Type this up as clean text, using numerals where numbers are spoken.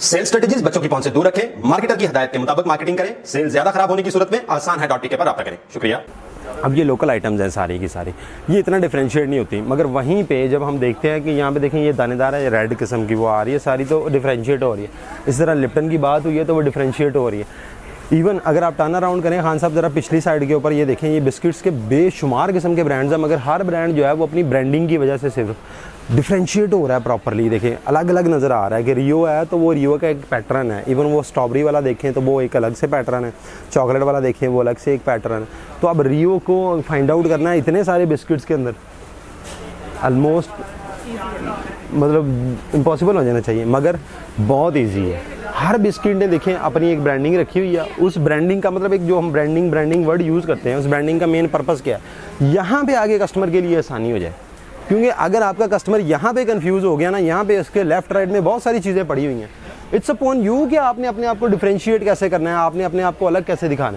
Cell strategies बच्चों की पहुंच से दूर रखें, मार्केटर की हदायत के मुताबिक मार्केटिंग करें। सेल ज्यादा खराब होने की सूरत में आसान है .tk पर राब्ता करें। शुक्रिया। अब ये लोकल आइटम्स हैं सारी की सारी, ये इतना डिफरेंशिएट नहीं होती, मगर वहीं पे जब हम देखते हैं कि यहाँ पे देखें ये दानेदार है, रेड किस्म की वो आ रही है सारी, तो डिफरेंशिएट हो रही है। इस तरह लिप्टन की बात हुई है तो वो डिफरेंशिएट हो रही है। इवन अगर आप टर्न अराउंड करें खान साहब ज़रा पिछली साइड के ऊपर, ये देखें ये बिस्किट्स के बेशुमार किस्म के ब्रांड्स हैं, मगर हर ब्रांड जो है वो अपनी ब्रांडिंग की वजह से सिर्फ डिफरेंशिएट हो रहा है प्रॉपरली। देखें अलग अलग नज़र आ रहा है कि रियो है तो वो रियो का एक पैटर्न है, इवन वो स्ट्रॉबेरी वाला देखें तो वो एक अलग से पैटर्न है, चॉकलेट वाला देखें वो अलग से एक पैटर्न है। तो अब रियो को फाइंड आउट करना है इतने सारे बिस्किट्स के अंदर ऑलमोस्ट मतलब इम्पॉसिबल हो जाना चाहिए, मगर बहुत ईजी है। हर बिस्किट ने देखें अपनी एक ब्रांडिंग रखी हुई है। उस ब्रांडिंग का मतलब एक जो हम ब्रांडिंग वर्ड यूज़ करते हैं, उस ब्रांडिंग का मेन पर्पस क्या है, यहाँ पे आगे कस्टमर के लिए आसानी हो जाए। क्योंकि अगर आपका कस्टमर यहाँ पे कंफ्यूज हो गया ना, यहाँ पे इसके लेफ्ट राइट में बहुत सारी चीज़ें पड़ी हुई हैं, इट्स अपॉन यू कि आपने अपने आप को डिफरेंशिएट कैसे करना है, आपने अपने आप को अलग कैसे दिखाना है।